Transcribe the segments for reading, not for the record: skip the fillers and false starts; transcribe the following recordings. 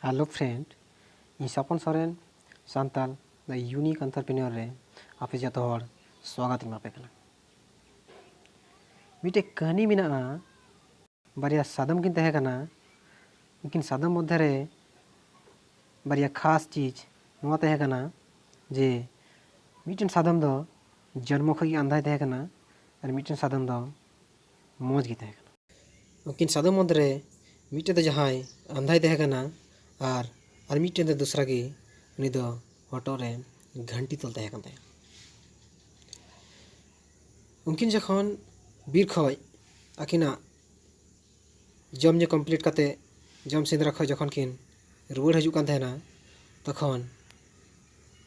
Hello friend, इन Sapan Soren Santal the unique entrepreneur रे आपे जो हर स्वागत मापे कना। मिटे कहानी मिना बारिया सादम किन तहे कना। उनकिन सादम मध्य रे बारिया खास चीज नुआ तहे कना जे मिटन सादम दो जन्म खगी अंधा तहे कना और मिटन सादम दो मौज गी तहे कना। उनकिन सादम मध्य रे मिटे दो जहाय अंधा तहे कना और मिटन दो दूसरा की उनी दो हटो रे घंटी तल तहे कना। उनकिन जखन बीर खय आकिना जम जे कमप्लीट करते जम सेंद्रा खय जखन किन रुआड़ हजू कान तहेना तखन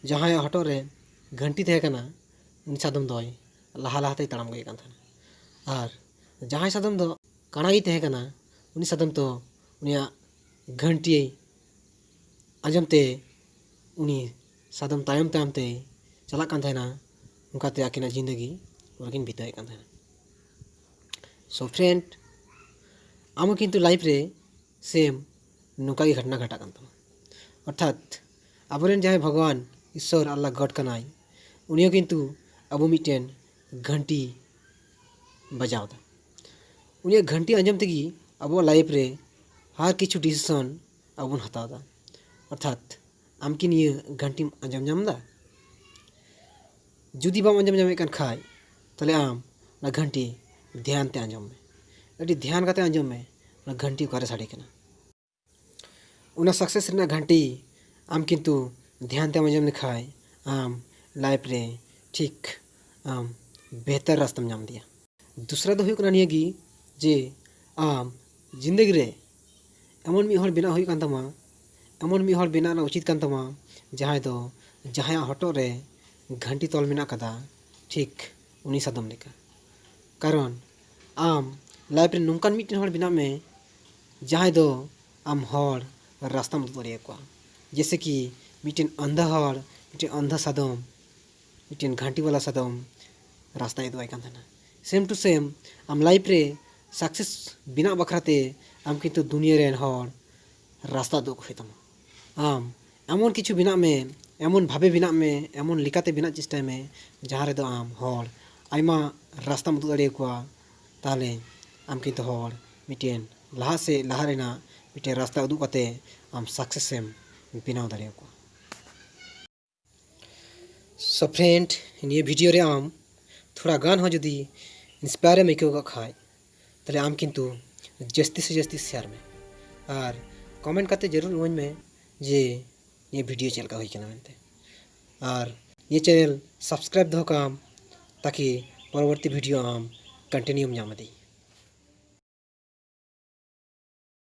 जहां हटो रे घंटी तहे कना उनी सादम दो लहा लहाते ताड़ाम गई कान तहेना और जहां सादम दो काणागी तहे कना उनी सादम तो उनिया घंटी आंजमते उनी सादम तायम तायम ते चला कान तहेना उनकाते आकिना जिंदगी उनकिन बिताए कान तहेना। सो फ्रेंड, आम किंतु लाइफ रे सेम नुका की घटना घटा कान तमा अर्थात आबोरेन जहां भगवान ईश्वर अल्लाह गॉड कनाई उनियो किंतु अबो मिटेन घंटी बजावदा। उनिया घंटी आंजम तेगी अबो लाइफ रे हर किछु डिसीजन अबोन हतावदा। अर्थात आमकिन ये घंटी आंजम जामदा जुदी बाम आंजम जामे कान खाय तले आम ना घंटी ध्यान ते आंजम में अडी ध्यान काते आंजम में ना घंटी करे साड़ी कना उना सक्सेस ना घंटी आम किंतु ध्यान ते आंजम ने खाय आम लाइफ रे ठीक आम बेहतर रास्ता में जाम दिया। दूसरा दो हुई कना निया गी जे आम जिंदगी रे एमन मी हर बिना हुई कान तमा एमन मी हर बिना उचित कान तमा जहां दो जहां हटो रे घंटी तल मेना कदा ठीक उनी सादम लेका। कारण आम लाइफ रे नोंकान मिटन हर बिना में जहां दो आम हर रास्ता में दरिया को जैसे कि मिटन अंधा हर मिटन अंधा सादम मिटन घंटी वाला सादम रास्ता इदवाई कान थाना सेम टू सेम आम लाइफ रे सक्सेस बिना बखराते आम किंतु दुनिया रे हर रास्ता दो हुई तमा आम एमन किछु बिना में एमन भावे बिना में एमन लिकाते बिना चेष्टा में जहां रे दो आम हर आइमा रास्ता में दरिया को ताले आम किंतु हर मिटेन लहा से लहा रेना मिटेन रास्ता उदू काते आम सक्सेस एम बिनाव दरिया को। सो फ्रेंड, ये वीडियो रे आम थोड़ा गान हो जदी इंस्पायर में क्यों खाए तले आम किंतु जस्ती से जस्ती शेयर में और कमेंट करते जरूर वन में जे ये वीडियो चल का हुई के नाम और ये चैनल सब्सक्राइब दो काम ताकि परवर्ती वीडियो आम कंटिन्यू में जाम दी।